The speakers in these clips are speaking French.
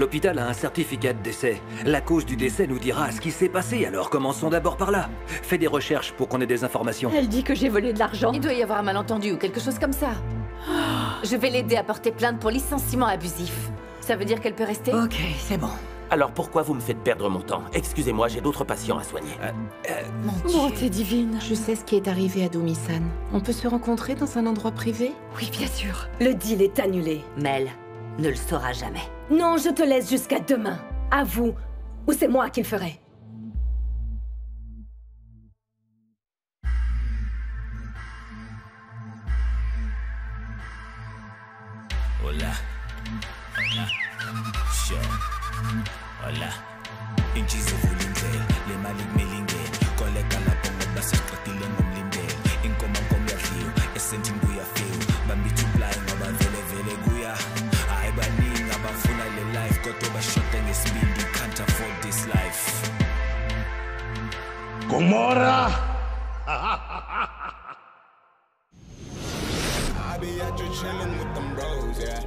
L'hôpital a un certificat de décès. La cause du décès nous dira ce qui s'est passé, alors commençons d'abord par là. Fais des recherches pour qu'on ait des informations. Elle dit que j'ai volé de l'argent. Il doit y avoir un malentendu ou quelque chose comme ça. Je vais l'aider à porter plainte pour licenciement abusif. Ça veut dire qu'elle peut rester? Ok, c'est bon. Alors pourquoi vous me faites perdre mon temps? Excusez-moi, j'ai d'autres patients à soigner. Mon Bonté Dieu. divine. Je sais ce qui est arrivé à Domi-san. On peut se rencontrer dans un endroit privé? Oui, bien sûr. Le deal est annulé. Mel ne le saura jamais. Non, je te laisse jusqu'à demain. À vous. Ou c'est moi qui le ferai. Hola. Sure. Hola. Inchizo vulindlela, le mali kumilingela. Koleka lapho ngoba sesiqedile ngomlindela. Inkomo komyadliwa, esentini kuyafika. Bambithi uplay ngoba vele vele kuya. Hayi baningi abafuna le life kodwa bashoda ngesibindi, can't afford this life. Gomorrah! I be out here chilling with them bros, yeah.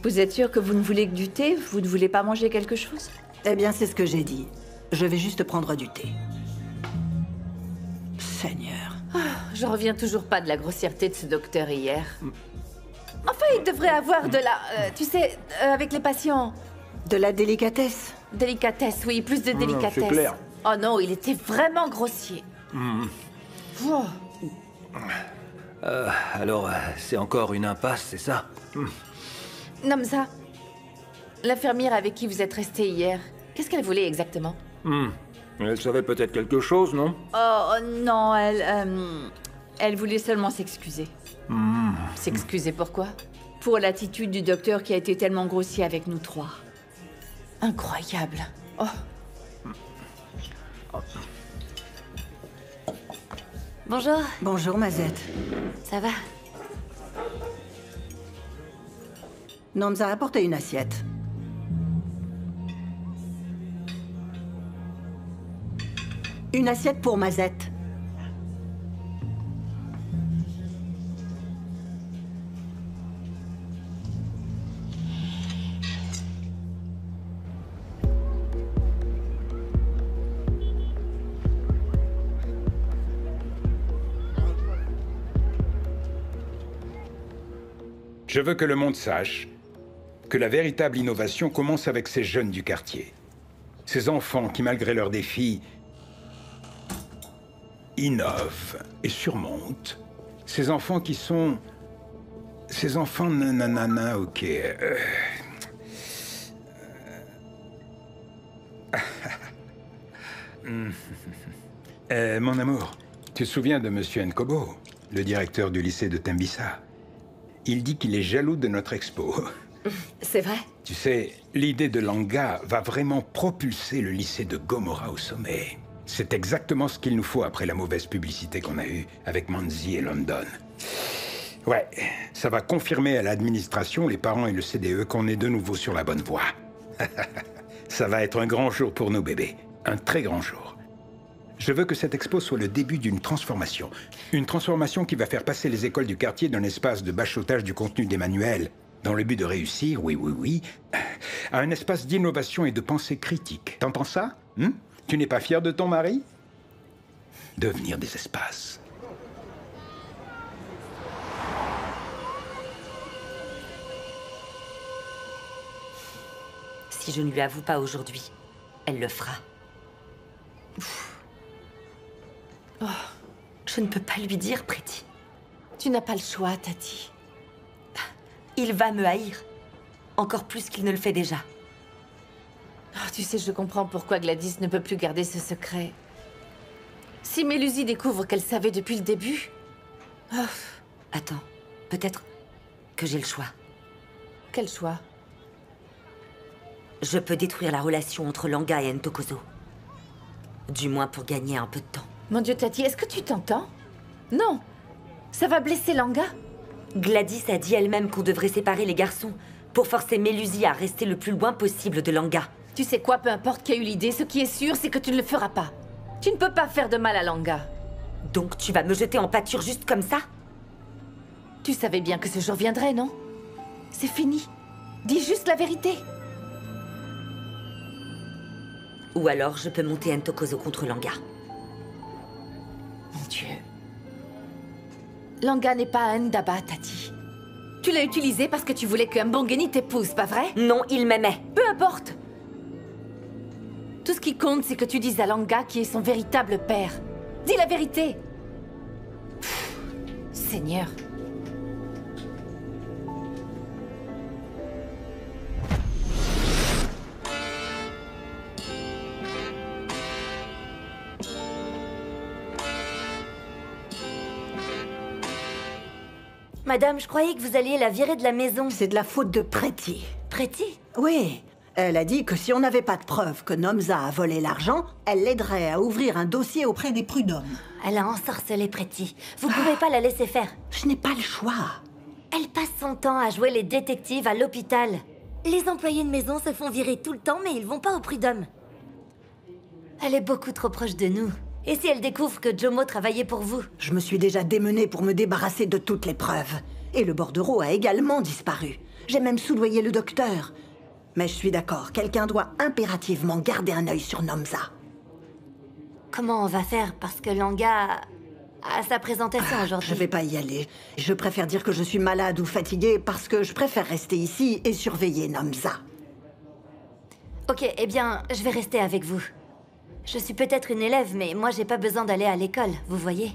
Vous êtes sûr que vous ne voulez que du thé? Vous ne voulez pas manger quelque chose? Eh bien, c'est ce que j'ai dit. Je vais juste prendre du thé. Seigneur. Je reviens toujours pas de la grossièreté de ce docteur hier. Enfin, il devrait avoir de la... tu sais, avec les patients... De la délicatesse. Délicatesse, oui, plus de délicatesse. c'est clair. Oh non, il était vraiment grossier. Oh. Alors, c'est encore une impasse, c'est ça? Non, mais ça... L'infirmière avec qui vous êtes resté hier, qu'est-ce qu'elle voulait exactement? Elle savait peut-être quelque chose, non? Oh non, elle voulait seulement s'excuser. S'excuser pourquoi? Pour l'attitude du docteur qui a été tellement grossier avec nous trois. Incroyable. Oh. Bonjour, Bonjour, Mazette. ça va? Namza a apporté une assiette. Une assiette pour Mazette. Je veux que le monde sache que la véritable innovation commence avec ces jeunes du quartier. Ces enfants qui, malgré leurs défis, innovent et surmontent. Ces enfants qui sont... Ces enfants nanana, ok. Mon amour, tu te souviens de Monsieur Nkobo, le directeur du lycée de Tembisa? Il dit qu'il est jaloux de notre expo. C'est vrai? Tu sais, l'idée de Langa va vraiment propulser le lycée de Gomorrah au sommet. C'est exactement ce qu'il nous faut après la mauvaise publicité qu'on a eue avec Manzi et London. Ouais, ça va confirmer à l'administration, les parents et le CDE qu'on est de nouveau sur la bonne voie. Ça va être un grand jour pour nous, bébés. Un très grand jour. Je veux que cette expo soit le début d'une transformation. Une transformation qui va faire passer les écoles du quartier d'un espace de bachotage du contenu des manuels, dans le but de réussir, oui, à un espace d'innovation et de pensée critique. T'entends ça? Tu n'es pas fier de ton mari? Devenir des espaces. Si je ne lui avoue pas aujourd'hui, elle le fera. Oh, je ne peux pas lui dire, Pretty. Tu n'as pas le choix, Tati. Il va me haïr. Encore plus qu'il ne le fait déjà. Oh, tu sais, je comprends pourquoi Gladys ne peut plus garder ce secret. Si Mélusie découvre qu'elle savait depuis le début... Oh. Attends, peut-être que j'ai le choix. Quel choix? Je peux détruire la relation entre Langa et Ntokozo. Du moins pour gagner un peu de temps. Mon Dieu, Tati, est-ce que tu t'entends? Non. Ça va blesser Langa? Gladys a dit elle-même qu'on devrait séparer les garçons pour forcer Mélusie à rester le plus loin possible de Langa. Tu sais quoi, peu importe qui a eu l'idée, ce qui est sûr, c'est que tu ne le feras pas. Tu ne peux pas faire de mal à Langa. Donc tu vas me jeter en pâture juste comme ça? Tu savais bien que ce jour viendrait, non? C'est fini. Dis juste la vérité. Ou alors, je peux monter Ntokozo contre Langa. Mon Dieu. Langa n'est pas un Ndaba, t'as dit. Tu l'as utilisé parce que tu voulais que Mbongeni t'épouse, pas vrai? Non, il m'aimait. Peu importe. Tout ce qui compte, c'est que tu dises à Langa qui est son véritable père. Dis la vérité. Pff, Seigneur. Madame, je croyais que vous alliez la virer de la maison. C'est de la faute de Pretty. Pretty? Oui. Elle a dit que si on n'avait pas de preuves que Nomza a volé l'argent, elle l'aiderait à ouvrir un dossier auprès des prud'hommes. Elle a ensorcelé Pretty. Vous pouvez pas la laisser faire. Je n'ai pas le choix. Elle passe son temps à jouer les détectives à l'hôpital. Les employés de maison se font virer tout le temps, mais ils vont pas au prud'homme. Elle est beaucoup trop proche de nous. Et si elle découvre que Jomo travaillait pour vous? Je me suis déjà démenée pour me débarrasser de toutes les preuves. Et le bordereau a également disparu. J'ai même soudoyé le docteur. Mais je suis d'accord, quelqu'un doit impérativement garder un œil sur Nomza. Comment on va faire? Parce que Langa a sa présentation aujourd'hui. Je vais pas y aller. Je préfère dire que je suis malade ou fatiguée parce que je préfère rester ici et surveiller Nomza. Ok, eh bien, je vais rester avec vous. Je suis peut-être une élève, mais moi j'ai pas besoin d'aller à l'école, vous voyez?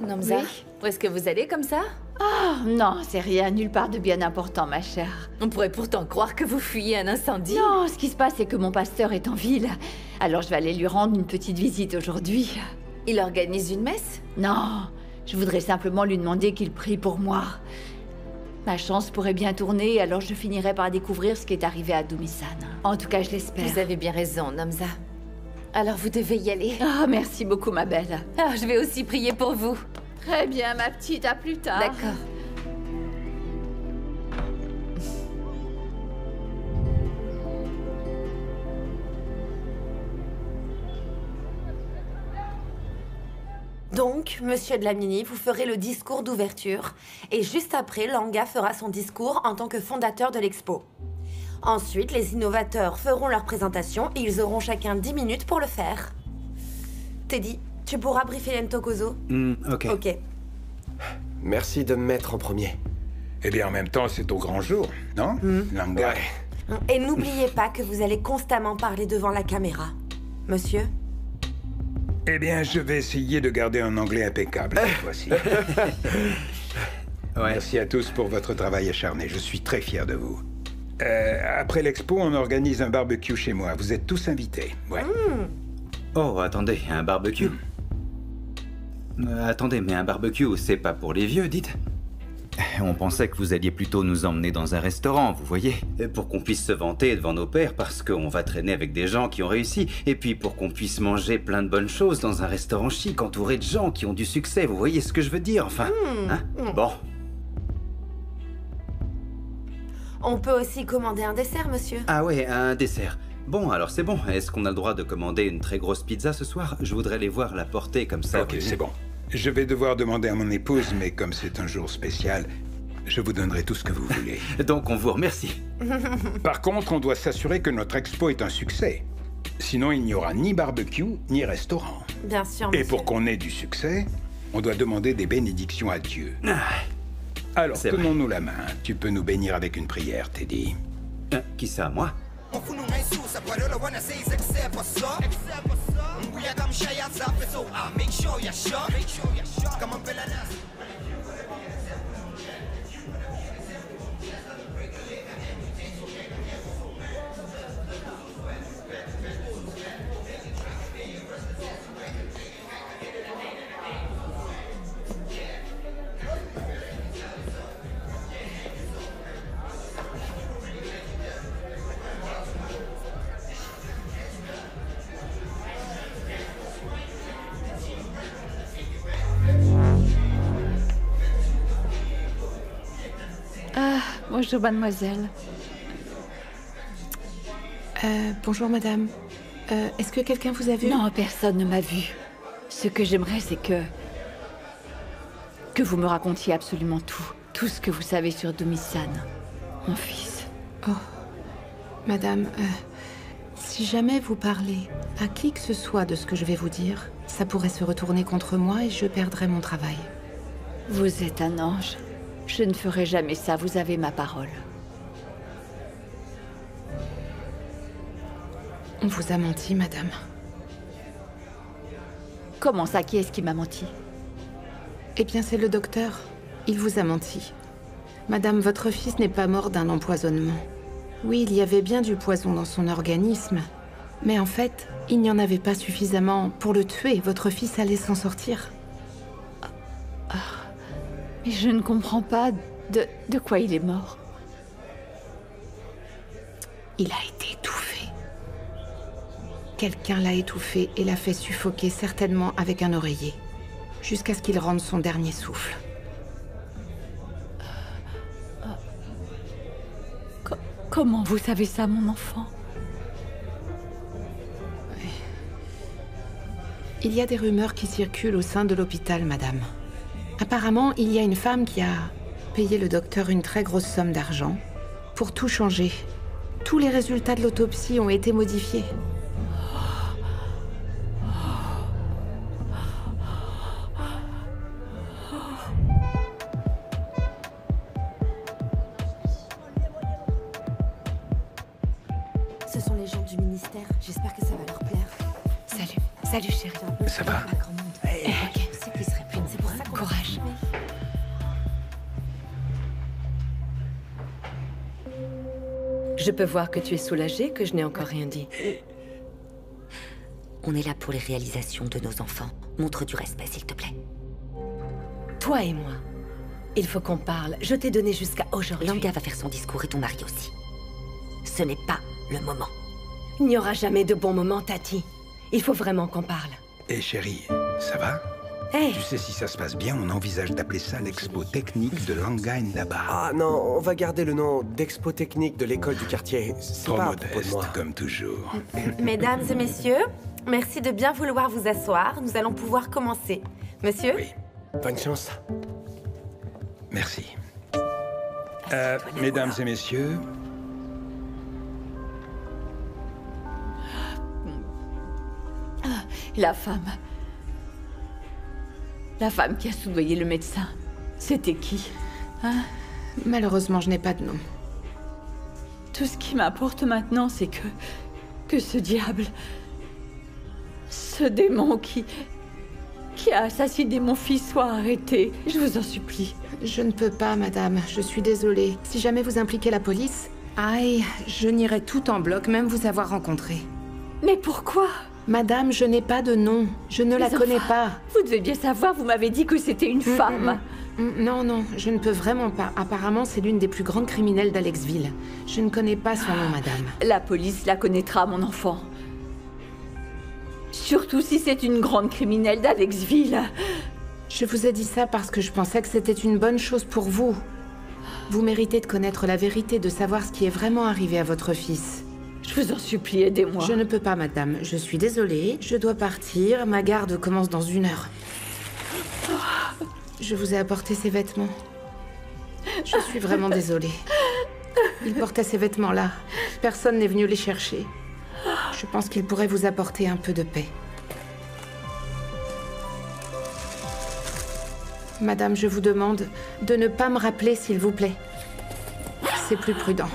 Nomza, où est-ce que vous allez comme ça? Oh, non, c'est rien, nulle part de bien important, ma chère. On pourrait pourtant croire que vous fuyez un incendie. Non, ce qui se passe, c'est que mon pasteur est en ville. Alors je vais aller lui rendre une petite visite aujourd'hui. Il organise une messe? Non, je voudrais simplement lui demander qu'il prie pour moi. Ma chance pourrait bien tourner, alors je finirai par découvrir ce qui est arrivé à Dumisan. En tout cas, je l'espère. Vous avez bien raison, Nomza. Alors vous devez y aller. Ah, merci beaucoup, ma belle. Ah, je vais aussi prier pour vous. Très bien, ma petite, à plus tard. D'accord. Donc, monsieur Dlamini, vous ferez le discours d'ouverture. Et juste après, Langa fera son discours en tant que fondateur de l'expo. Ensuite, les innovateurs feront leur présentation et ils auront chacun 10 minutes pour le faire. Teddy, tu pourras briefer Ntokozo? Ok. Ok. Merci de me mettre en premier. Eh bien, en même temps, c'est au grand jour, non Langa. Ouais. Et n'oubliez pas que vous allez constamment parler devant la caméra. Monsieur? Eh bien, je vais essayer de garder un anglais impeccable cette fois-ci. Merci à tous pour votre travail acharné. Je suis très fier de vous. Après l'expo, on organise un barbecue chez moi. Vous êtes tous invités. Ouais. Oh, attendez, un barbecue? Attendez, mais un barbecue, c'est pas pour les vieux, dites? On pensait que vous alliez plutôt nous emmener dans un restaurant, vous voyez? Pour qu'on puisse se vanter devant nos pères, parce qu'on va traîner avec des gens qui ont réussi. Et puis pour qu'on puisse manger plein de bonnes choses dans un restaurant chic, entouré de gens qui ont du succès, vous voyez ce que je veux dire, enfin? Hein? Bon. On peut aussi commander un dessert, monsieur. Ah ouais, un dessert. Bon, alors c'est bon. Est-ce qu'on a le droit de commander une très grosse pizza ce soir? Je voudrais les voir la porter comme ça. Ok, c'est bon. Je vais devoir demander à mon épouse, mais comme c'est un jour spécial, je vous donnerai tout ce que vous voulez. Donc on vous remercie. Par contre, on doit s'assurer que notre expo est un succès. Sinon, il n'y aura ni barbecue, ni restaurant. Bien sûr, monsieur. Et pour qu'on ait du succès, on doit demander des bénédictions à Dieu. Alors, tenons-nous la main. Tu peux nous bénir avec une prière, Teddy. Qui ça, moi? Ah, bonjour mademoiselle. Bonjour madame. Est-ce que quelqu'un vous a vu? Non, personne ne m'a vu. Ce que j'aimerais, c'est que vous me racontiez absolument tout. Tout ce que vous savez sur Dumisan, mon fils. Oh, madame, si jamais vous parlez à qui que ce soit de ce que je vais vous dire, ça pourrait se retourner contre moi et je perdrais mon travail. Vous êtes un ange. Je ne ferai jamais ça, vous avez ma parole. On vous a menti, madame. Comment ça? Qui est-ce qui m'a menti? Eh bien, c'est le docteur. Il vous a menti. Madame, votre fils n'est pas mort d'un empoisonnement. Oui, il y avait bien du poison dans son organisme. Mais en fait, il n'y en avait pas suffisamment pour le tuer. Votre fils allait s'en sortir. Mais je ne comprends pas de quoi il est mort. Il a été étouffé. Quelqu'un l'a étouffé et l'a fait suffoquer, certainement avec un oreiller, jusqu'à ce qu'il rende son dernier souffle. Comment vous savez ça, mon enfant? Il y a des rumeurs qui circulent au sein de l'hôpital, madame. Apparemment, il y a une femme qui a payé le docteur une très grosse somme d'argent pour tout changer. Tous les résultats de l'autopsie ont été modifiés. Ce sont les gens du ministère. J'espère que ça va leur plaire. Salut chérie. Ça va? Ok, c'est qui serait plus. C'est pour ça qu'on Courage. Je peux voir que tu es soulagée, que je n'ai encore rien dit. On est là pour les réalisations de nos enfants. Montre du respect, s'il te plaît. Toi et moi, il faut qu'on parle. Je t'ai donné jusqu'à aujourd'hui. Langa va faire son discours et ton mari aussi. Ce n'est pas le moment. Il n'y aura jamais de bon moment, Tati. Il faut vraiment qu'on parle. Et chérie, ça va? Hey. Tu sais, si ça se passe bien, on envisage d'appeler ça l'expo technique de Langa Indaba. Ah non, on va garder le nom d'expo technique de l'école du quartier. C'est Trop pas à propos de modeste, moi. comme toujours. Mesdames et messieurs, merci de bien vouloir vous asseoir. Nous allons pouvoir commencer. Monsieur? Oui. Bonne chance. Merci. Mesdames et messieurs, La femme qui a soudoyé le médecin. C'était qui? Hein? Malheureusement, je n'ai pas de nom. Tout ce qui m'importe maintenant, c'est que ce diable, ce démon qui a assassiné mon fils soit arrêté. Je vous en supplie. Je ne peux pas, madame. Je suis désolée. Si jamais vous impliquez la police, aïe, je nierai tout en bloc, même vous avoir rencontré. Mais pourquoi? Madame, je n'ai pas de nom. Je ne la connais pas. Vous devez bien savoir, vous m'avez dit que c'était une femme. Non, non, je ne peux vraiment pas. Apparemment, c'est l'une des plus grandes criminelles d'Alexville. Je ne connais pas son nom, madame. La police la connaîtra, mon enfant. Surtout si c'est une grande criminelle d'Alexville. Je vous ai dit ça parce que je pensais que c'était une bonne chose pour vous. Vous méritez de connaître la vérité, de savoir ce qui est vraiment arrivé à votre fils. Je vous en supplie, aidez-moi. Je ne peux pas, madame. Je suis désolée. Je dois partir. Ma garde commence dans 1 heure. Je vous ai apporté ces vêtements. Je suis vraiment désolée. Il portait ces vêtements-là. Personne n'est venu les chercher. Je pense qu'il pourrait vous apporter un peu de paix. Madame, je vous demande de ne pas me rappeler, s'il vous plaît. C'est plus prudent.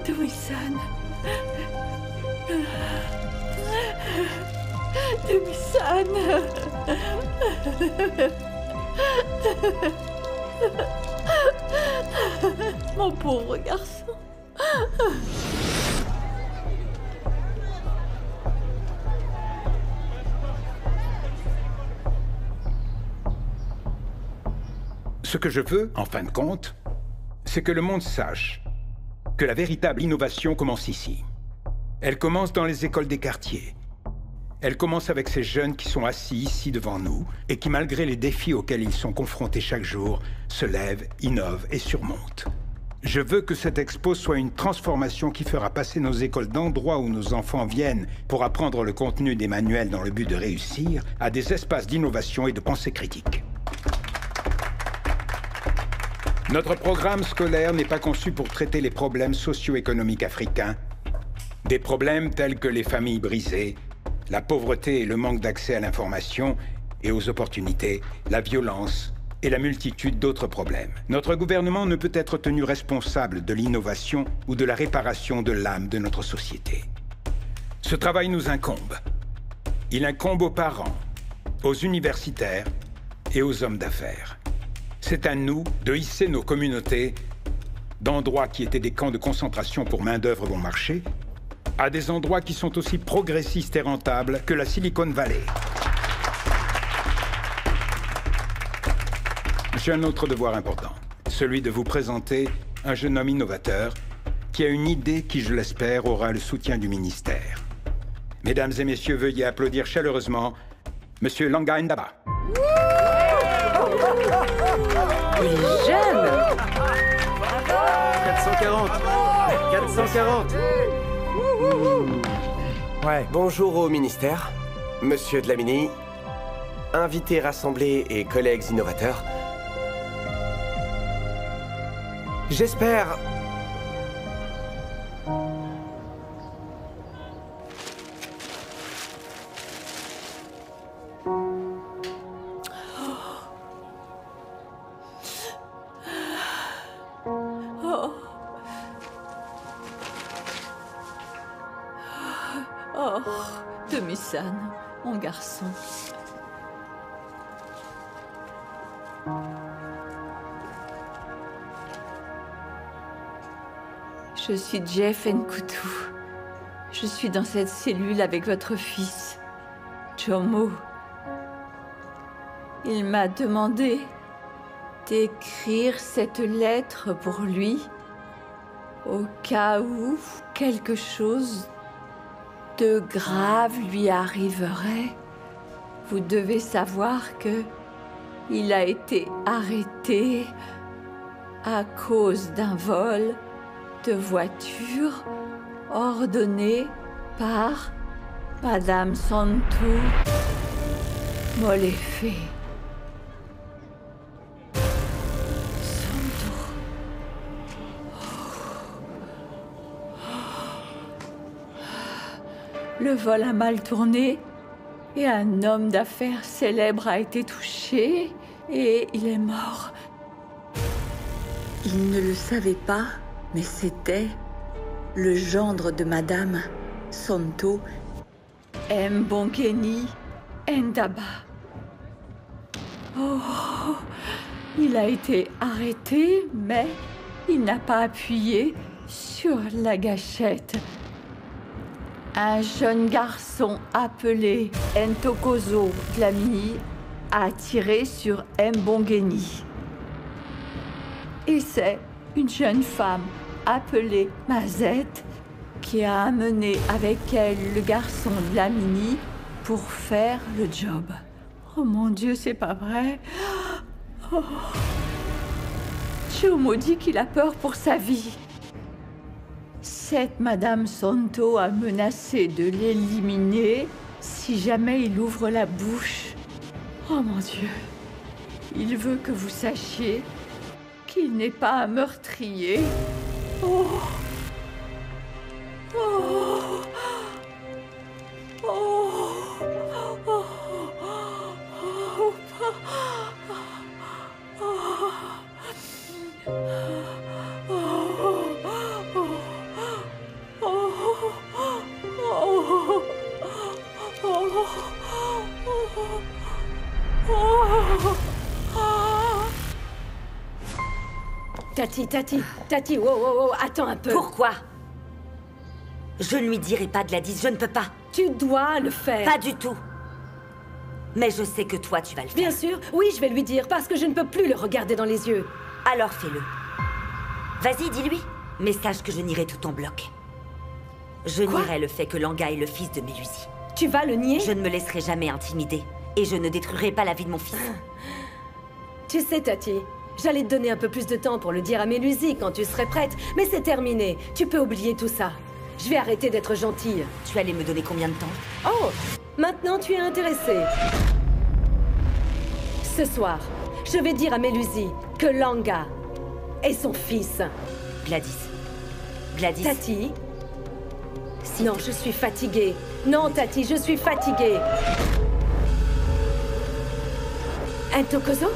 Dumisan. Dumisan. Mon pauvre garçon. ce que je veux, en fin de compte, c'est que le monde sache que la véritable innovation commence ici. Elle commence dans les écoles des quartiers. Elle commence avec ces jeunes qui sont assis ici devant nous et qui, malgré les défis auxquels ils sont confrontés chaque jour, se lèvent, innovent et surmontent. Je veux que cette expo soit une transformation qui fera passer nos écoles d'endroits où nos enfants viennent pour apprendre le contenu des manuels dans le but de réussir à des espaces d'innovation et de pensée critique. Notre programme scolaire n'est pas conçu pour traiter les problèmes socio-économiques africains, des problèmes tels que les familles brisées, la pauvreté et le manque d'accès à l'information et aux opportunités, la violence et la multitude d'autres problèmes. Notre gouvernement ne peut être tenu responsable de l'innovation ou de la réparation de l'âme de notre société. Ce travail nous incombe. Il incombe aux parents, aux universitaires et aux hommes d'affaires. C'est à nous de hisser nos communautés d'endroits qui étaient des camps de concentration pour main-d'œuvre bon marché à des endroits qui sont aussi progressistes et rentables que la Silicon Valley. J'ai un autre devoir important, celui de vous présenter un jeune homme innovateur qui a une idée qui, je l'espère, aura le soutien du ministère. Mesdames et messieurs, veuillez applaudir chaleureusement Monsieur Langa Ndaba. Il est jeune. 440. 440. Ouais. Bonjour au ministère, Monsieur Dlamini, invités rassemblés et collègues innovateurs. J'espère... Oh, Demi-san, mon garçon. Je suis Jeff Nkutu. Je suis dans cette cellule avec votre fils, Jomo. Il m'a demandé d'écrire cette lettre pour lui, au cas où quelque chose de grave lui arriverait. Vous devez savoir que il a été arrêté à cause d'un vol de voiture ordonné par Madame Santo Molefe. Le vol a mal tourné et un homme d'affaires célèbre a été touché et il est mort. Il ne le savait pas, mais c'était le gendre de Madame Santo Mbongeni Ndaba. Oh, il a été arrêté, mais il n'a pas appuyé sur la gâchette. Un jeune garçon appelé Ntokozo Dlamini a tiré sur Mbongeni. Et c'est une jeune femme appelée Mazette qui a amené avec elle le garçon Dlamini pour faire le job. Oh mon Dieu, c'est pas vrai. Oh. Jomo dit qu'il a peur pour sa vie. Cette Madame Santo a menacé de l'éliminer si jamais il ouvre la bouche. Oh mon Dieu. Il veut que vous sachiez qu'il n'est pas un meurtrier. Oh. Oh. Oh. Oh. Tati, wow, attends un peu. Pourquoi? Je ne lui dirai pas Gladys, je ne peux pas. Tu dois le faire. Pas du tout. Mais je sais que toi, tu vas le faire. Bien sûr, oui, je vais lui dire, parce que je ne peux plus le regarder dans les yeux. Alors fais-le. Vas-y, dis-lui. Mais sache que je nierai tout ton bloc. Je nierai le fait que Langa est le fils de Mélusi. Tu vas le nier? Je ne me laisserai jamais intimider. Et je ne détruirai pas la vie de mon fils. Tu sais, Tati, j'allais te donner un peu plus de temps pour le dire à Mélusie quand tu serais prête, mais c'est terminé. Tu peux oublier tout ça. Je vais arrêter d'être gentille. Tu allais me donner combien de temps? Oh, maintenant tu es intéressée. Ce soir, je vais dire à Mélusie que Langa est son fils. Gladys. Gladys. Tati. Non, je suis fatiguée. Non, Tati, je suis fatiguée. Ntokozo?